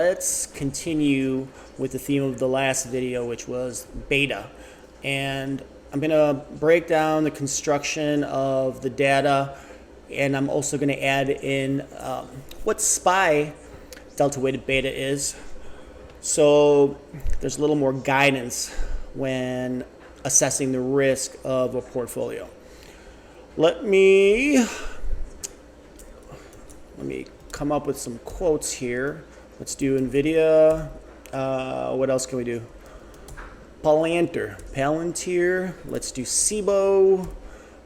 Let's continue with the theme of the last video, which was beta. And I'm going to break down the construction of the data, and I'm also going to add in what SPY delta weighted beta is. So there's a little more guidance when assessing the risk of a portfolio. Let me come up with some quotes here. Let's do NVIDIA. What else can we do? Palantir. Let's do SIBO.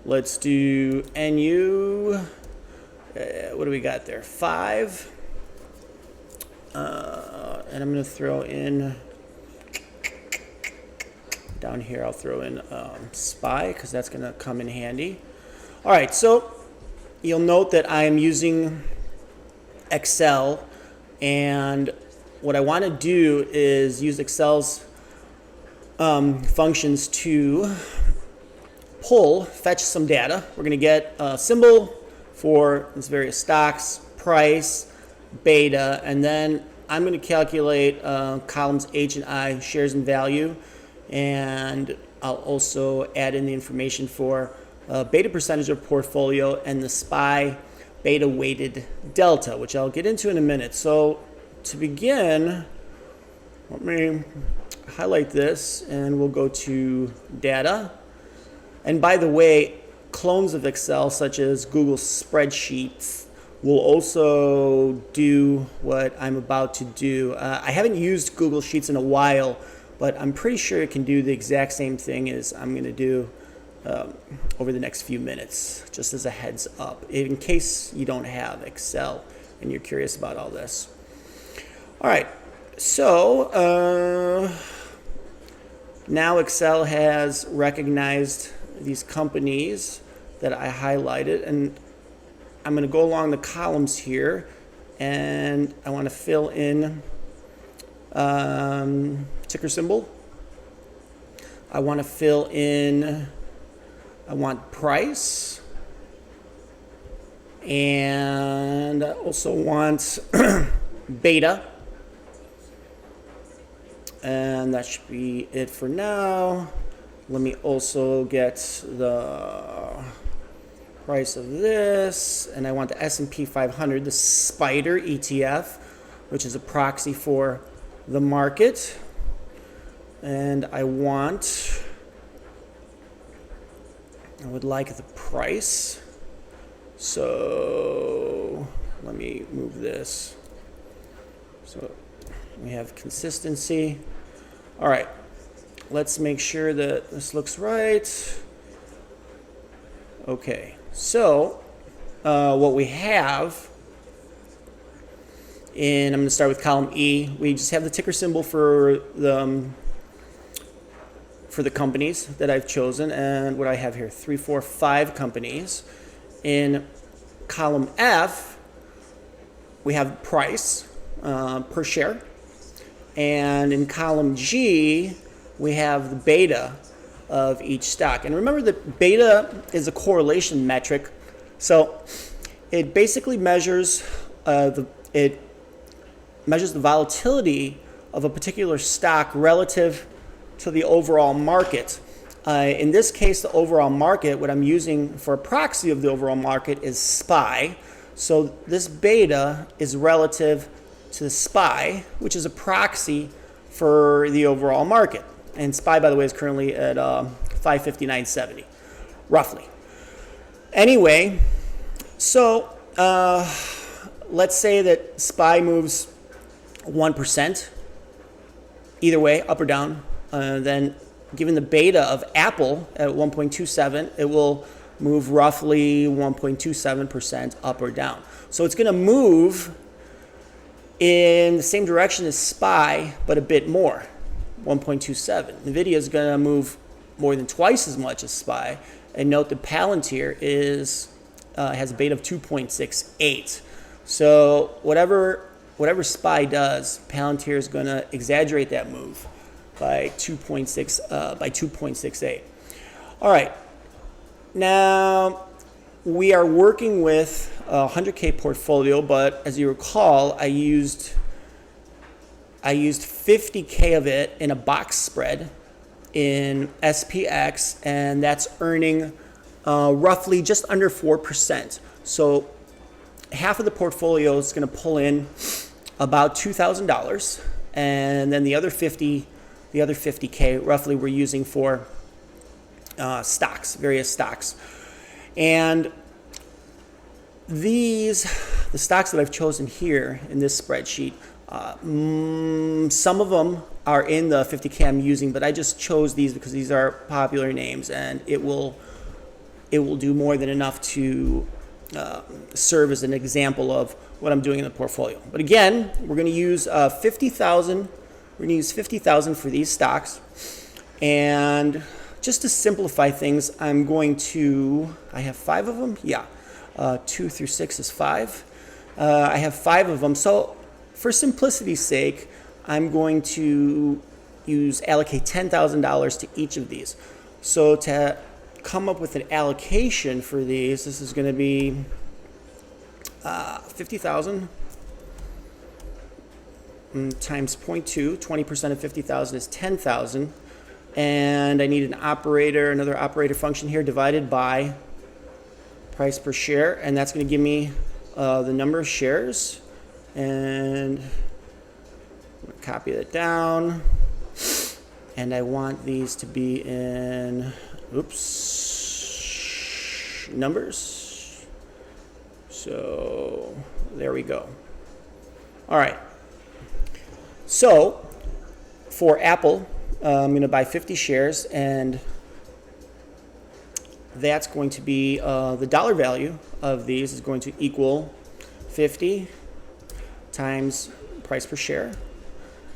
Let's do NU. What do we got there? 5. And I'm going to throw in, down here, I'll throw in SPY because that's going to come in handy. All right, so you'll note that I am using Excel. And what I want to do is use Excel's functions to fetch some data. We're going to get a symbol for these various stocks, price, beta, and then I'm going to calculate columns H and I, shares and value, and I'll also add in the information for beta percentage of portfolio and the SPY beta weighted delta, which I'll get into in a minute. So to begin, let me highlight this and we'll go to data. And by the way, clones of Excel such as Google spreadsheets will also do what I'm about to do. I haven't used Google Sheets in a while, but I'm pretty sure it can do the exact same thing as I'm going to do over the next few minutes, just as a heads up, in case you don't have Excel and you're curious about all this. All right, so now Excel has recognized these companies that I highlighted, and I'm going to go along the columns here, and I want to fill in ticker symbol. I want to fill in, I want price, and I also want beta, and that should be it for now. Let me also get the price of this, and I want the S&P 500, the SPDR ETF, which is a proxy for the market, and I would like the price. So let me move this. So we have consistency. All right, let's make sure that this looks right. Okay, so what we have, and I'm going to start with column E. We just have the ticker symbol for the companies that I've chosen, and what I have here, 3, 4, 5 companies. In column F, we have price per share, and in column G, we have the beta of each stock. And remember that beta is a correlation metric, so it basically measures the volatility of a particular stock relative to the overall market. In this case, the overall market, what I'm using for a proxy of the overall market is SPY. So this beta is relative to the SPY, which is a proxy for the overall market. And SPY, by the way, is currently at 559.70, roughly. Anyway, so let's say that SPY moves 1%, either way, up or down. Then given the beta of Apple at 1.27, it will move roughly 1.27% up or down. So it's going to move in the same direction as SPY, but a bit more, 1.27. NVIDIA is going to move more than twice as much as SPY. And note that Palantir has a beta of 2.68. So whatever SPY does, Palantir is going to exaggerate that move by 2.68. All right. Now we are working with a 100K portfolio, but as you recall, I used I used 50K of it in a box spread in SPX, and that's earning roughly just under 4%. So half of the portfolio is going to pull in about $2,000, and then the other 50K roughly we're using for stocks, various stocks. And the stocks that I've chosen here in this spreadsheet, some of them are in the 50K I'm using, but I just chose these because these are popular names, and it will do more than enough to serve as an example of what I'm doing in the portfolio. But again, we're going to use 50,000. We're going to use 50,000 for these stocks, and just to simplify things, I'm going to. I have 5 of them. Yeah, 2 through 6 is 5. I have 5 of them. So for simplicity's sake, I'm going to allocate $10,000 to each of these. So to come up with an allocation for these, this is going to be 50,000 times 0.2. 20% of 50,000 is 10,000, and I need another operator function here, divided by price per share, and that's going to give me the number of shares. And I'm going to copy that down, and I want these to be in numbers. So there we go. All right. So for Apple, I'm going to buy 50 shares, and that's going to be the dollar value of these is going to equal 50 times price per share.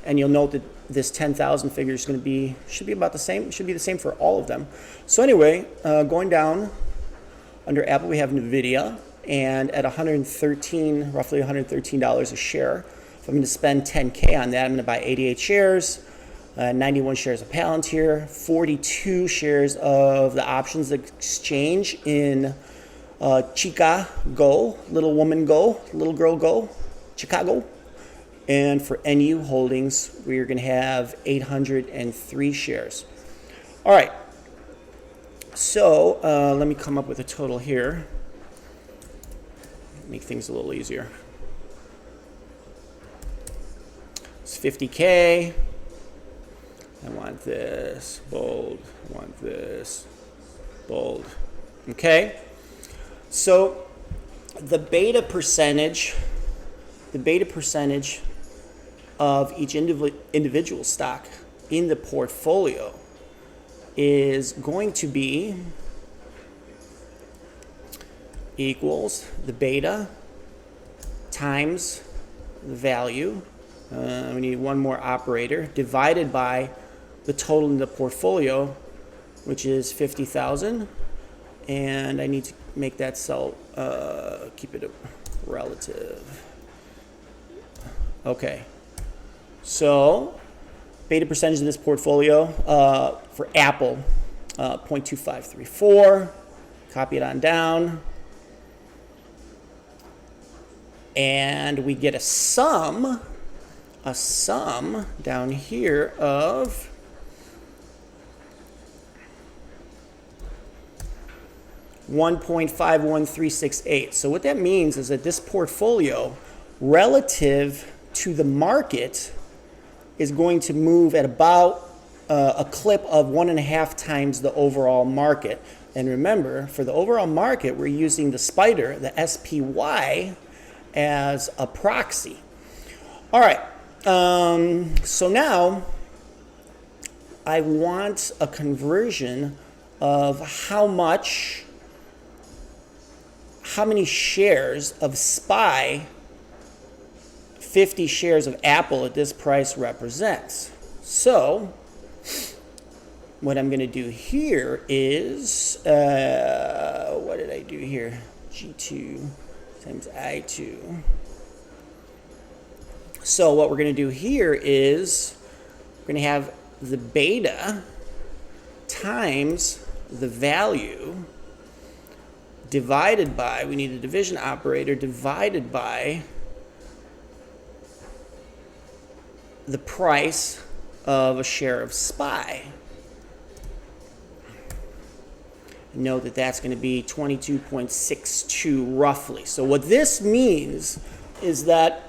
And you'll note that this 10,000 figure is going to should be about the same. Should be the same for all of them. So anyway, going down under Apple, we have NVIDIA, and at roughly $113 a share. If I'm going to spend 10K on that, I'm going to buy 88 shares, 91 shares of Palantir, 42 shares of the options exchange in Chica Go, Little Woman Go, Little Girl Go, Chicago. And for NU Holdings, we're going to have 803 shares. All right. So let me come up with a total here. Make things a little easier. It's 50K. I want this, bold. I want this, bold. Okay. So the beta percentage of each individual stock in the portfolio is going to be equals the beta times the value. We need one more operator divided by the total in the portfolio, which is 50,000. And I need to make that cell, keep it relative. Okay. So beta percentage of this portfolio for Apple, 0.2534. Copy it on down. And we get a sum down here of $1.51368. So what that means is that this portfolio, relative to the market, is going to move at about a clip of 1.5 times the overall market. And remember, for the overall market, we're using the spider, the SPY, as a proxy. All right. So now I want a conversion of how many shares of SPY 50 shares of Apple at this price represents. So what I'm going to do here is, what did I do here? G2 times I2. So what we're going to do here is we're going to have the beta times the value divided by, we need a division operator, divided by the price of a share of SPY. Note that that's going to be 22.62 roughly. So what this means is that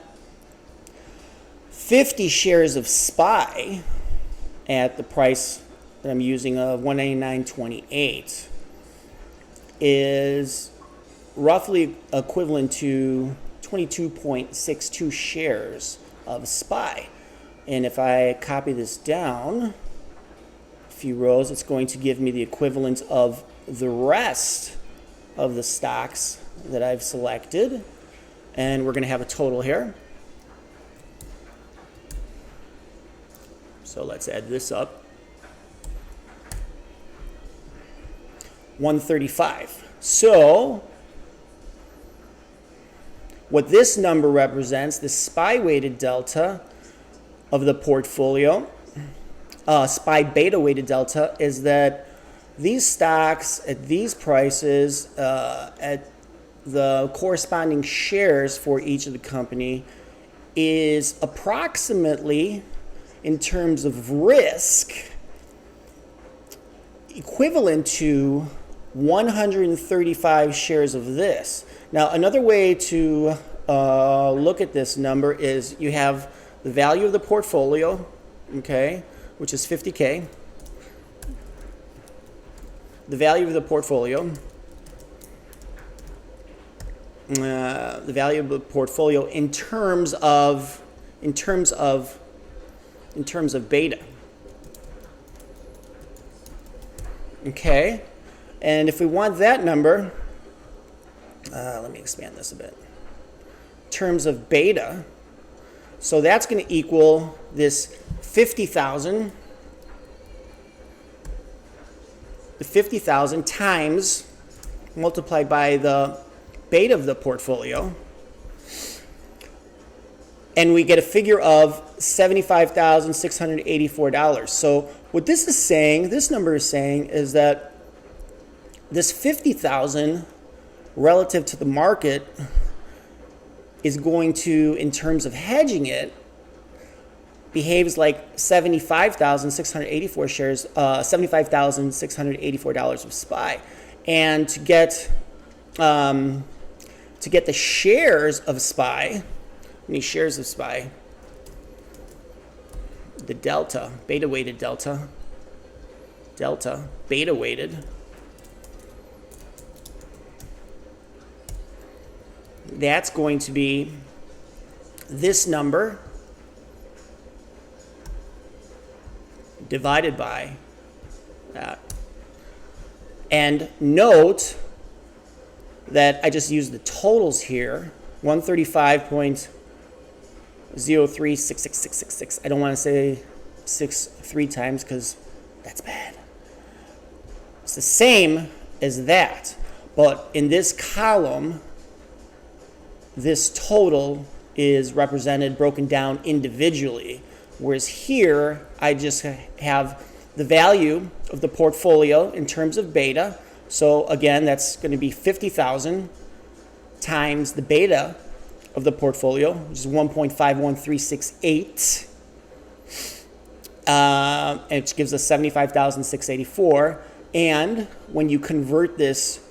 50 shares of SPY at the price that I'm using of 199.28 is roughly equivalent to 22.62 shares of SPY. And if I copy this down a few rows, it's going to give me the equivalent of the rest of the stocks that I've selected. And we're going to have a total here. So let's add this up. 135. So what this number represents, the SPY weighted delta of the portfolio, SPY beta weighted delta, is that these stocks at these prices, at the corresponding shares for each of the company, is approximately, in terms of risk, equivalent to 135 shares of this. Now, another way to look at this number is you have the value of the portfolio, okay, which is 50K. The value of the portfolio, in terms of beta. Okay, and if we want that number, let me expand this a bit. In terms of beta, so that's going to equal this 50,000. The 50,000 times multiplied by the beta of the portfolio, and we get a figure of $75,684. So what this is saying, this number is saying, is that this 50,000 relative to the market is going to, in terms of hedging it, behaves like 75,684 shares, $75,684 of SPY. And to get the shares of SPY, many shares of SPY, the delta, beta weighted delta, beta weighted, that's going to be this number divided by that. And note that I just used the totals here, 135.036666. I don't want to say 6 3 times because that's bad. It's the same as that, but in this column, this total is represented, broken down individually. Whereas here, I just have the value of the portfolio in terms of beta. So again, that's going to be 50,000 times the beta of the portfolio, which is 1.51368, which gives us 75,684. And when you convert this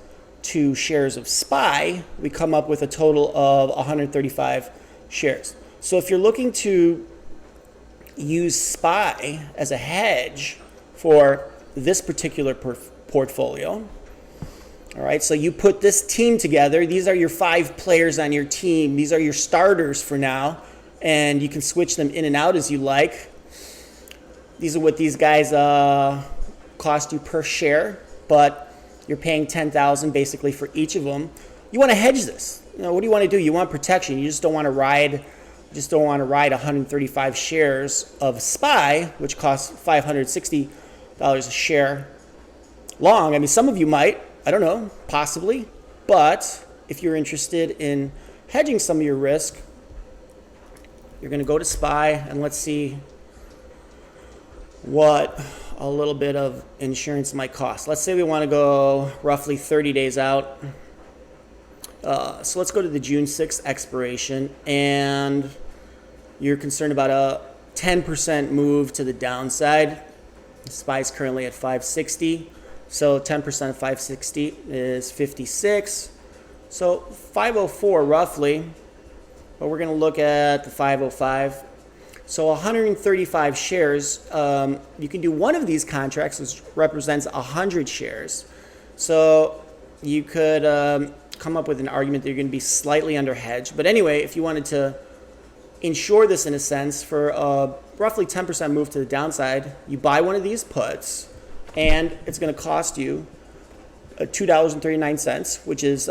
to shares of SPY, we come up with a total of 135 shares. So if you're looking to use SPY as a hedge for this particular portfolio, all right, so you put this team together. These are your 5 players on your team. These are your starters for now, and you can switch them in and out as you like. These are what these guys cost you per share, but you're paying $10,000 basically for each of them. You want to hedge this. You know, what do you want to do? You want protection. You just don't want to ride 135 shares of SPY, which costs $560 a share long. I mean, some of you might, I don't know, possibly. But if you're interested in hedging some of your risk, you're going to go to SPY, and let's see what a little bit of insurance might cost. Let's say we want to go roughly 30 days out. So let's go to the June 6th expiration, and you're concerned about a 10% move to the downside. SPY is currently at 560. So 10% of 560 is 56. So 504 roughly. But we're going to look at the 505. So 135 shares. You can do one of these contracts, which represents 100 shares. So you could come up with an argument that you're going to be slightly under hedged. But anyway, if you wanted to insure this in a sense for roughly 10% move to the downside, you buy one of these puts, and it's going to cost you $2.39, which is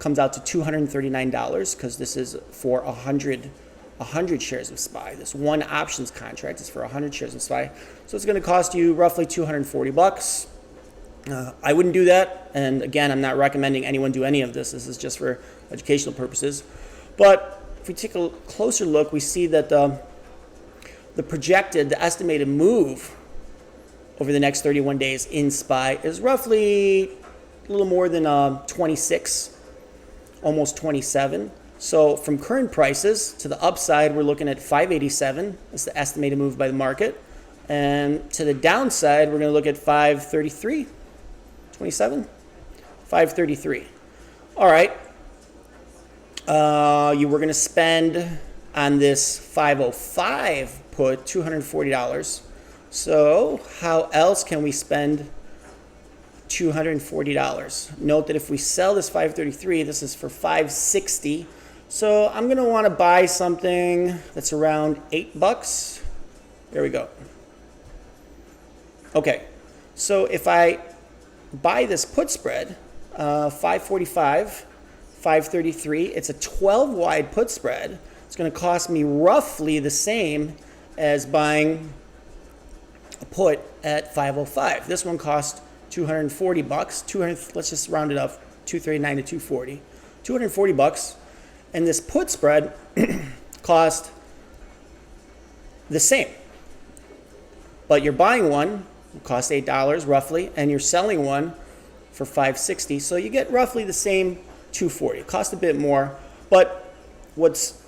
comes out to $239 because this is for 100 shares of SPY. This one options contract is for 100 shares of SPY. So it's going to cost you roughly $240. I wouldn't do that. And again, I'm not recommending anyone do any of this. This is just for educational purposes. But if we take a closer look, we see that the estimated move over the next 31 days in SPY is roughly a little more than 26, almost 27. So from current prices to the upside, we're looking at 587. That's the estimated move by the market. And to the downside, we're going to look at 533, 27, 533. All right. You were going to spend on this 505 put $240. So how else can we spend $240? Note that if we sell this 533, this is for 560. So I'm going to want to buy something that's around $8. There we go. Okay, so if I buy this put spread, 545, 533, it's a 12 wide put spread. It's going to cost me roughly the same as buying a put at 505. This one cost $240. Let's just round it up, 239 to 240. $240. And this put spread cost the same. But you're buying one, it costs $8 roughly, and you're selling one for $560. So you get roughly the same $240. It costs a bit more. But what's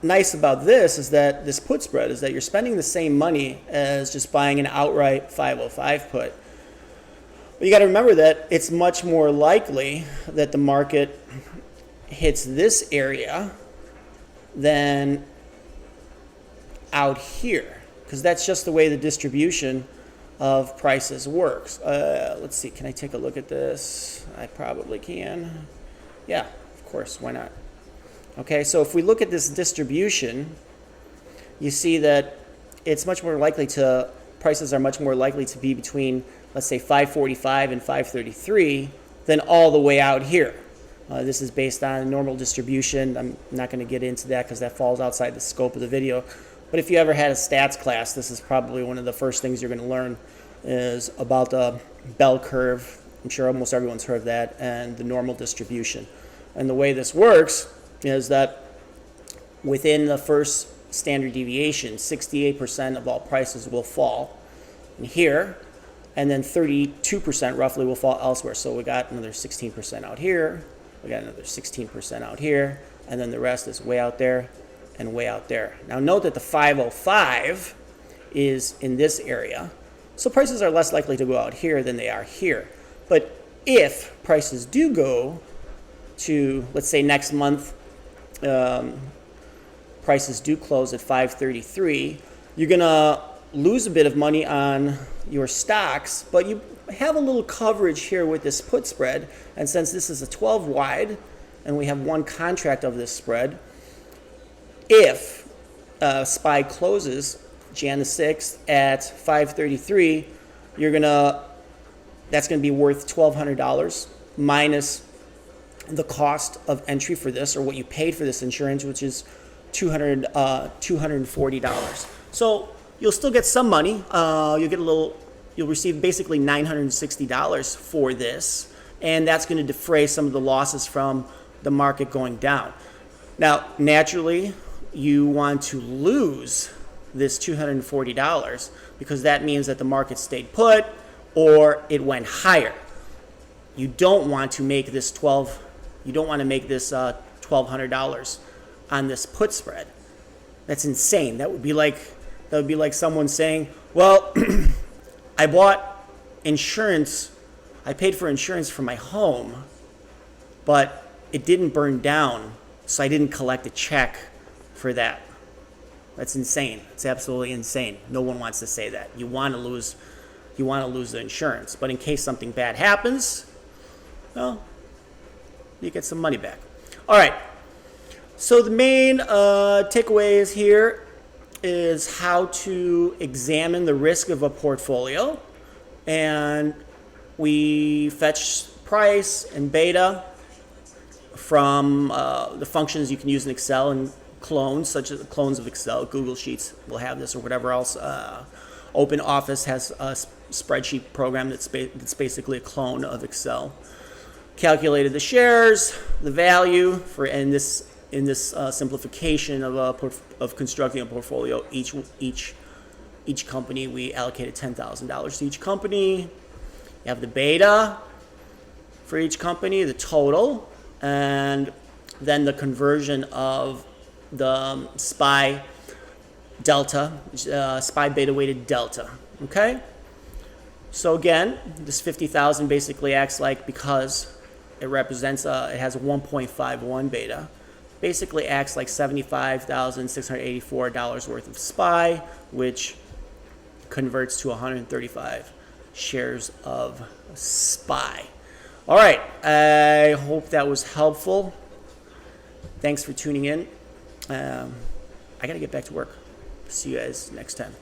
nice about this is that this put spread is that you're spending the same money as just buying an outright 505 put. But you got to remember that it's much more likely that the market hits this area than out here, because that's just the way the distribution of prices works. Let's see, can I take a look at this? I probably can. Yeah, of course, why not? Okay, so if we look at this distribution, you see that it's much more likely prices are much more likely to be between, let's say, 545 and 533 than all the way out here. This is based on normal distribution. I'm not going to get into that because that falls outside the scope of the video. But if you ever had a stats class, this is probably one of the first things you're going to learn is about the bell curve. I'm sure almost everyone's heard of that, and the normal distribution. And the way this works is that within the first standard deviation, 68% of all prices will fall in here, and then 32% roughly will fall elsewhere. So we got another 16% out here, we got another 16% out here, and then the rest is way out there and way out there. Now note that the 505 is in this area, so prices are less likely to go out here than they are here. But if prices do go to, let's say next month, prices do close at 533, you're going to lose a bit of money on your stocks, but you have a little coverage here with this put spread. And since this is a 12 wide and we have one contract of this spread, if SPY closes Jan the 6th at 533, that's going to be worth $1,200 minus the cost of entry for this, or what you paid for this insurance, which is $240. So you'll still get some money. You'll receive basically $960 for this, and that's going to defray some of the losses from the market going down. Now, naturally, you want to lose this $240 because that means that the market stayed put or it went higher. You don't want to make this $1,200 on this put spread. That's insane. That would be like someone saying, well, I bought insurance, I paid for insurance for my home, but it didn't burn down, so I didn't collect a check for that. That's insane. It's absolutely insane. No one wants to say that. You want to lose the insurance, but in case something bad happens, well, you get some money back. All right. So the main takeaways here is how to examine the risk of a portfolio, and we fetch price and beta from the functions you can use in Excel and clones, such as clones of Excel. Google Sheets will have this, or whatever else. Open Office has a spreadsheet program that's basically a clone of Excel. Calculated the shares, the value for in this simplification of constructing a portfolio. Each company, we allocated $10,000 to each company. You have the beta for each company, the total, and then the conversion of the SPY delta, SPY beta weighted delta. Okay? So again, this 50,000 basically acts like, because it represents it has a 1.51 beta, basically acts like $75,684 worth of SPY, which converts to 135 shares of SPY. All right, I hope that was helpful. Thanks for tuning in. I got to get back to work. See you guys next time.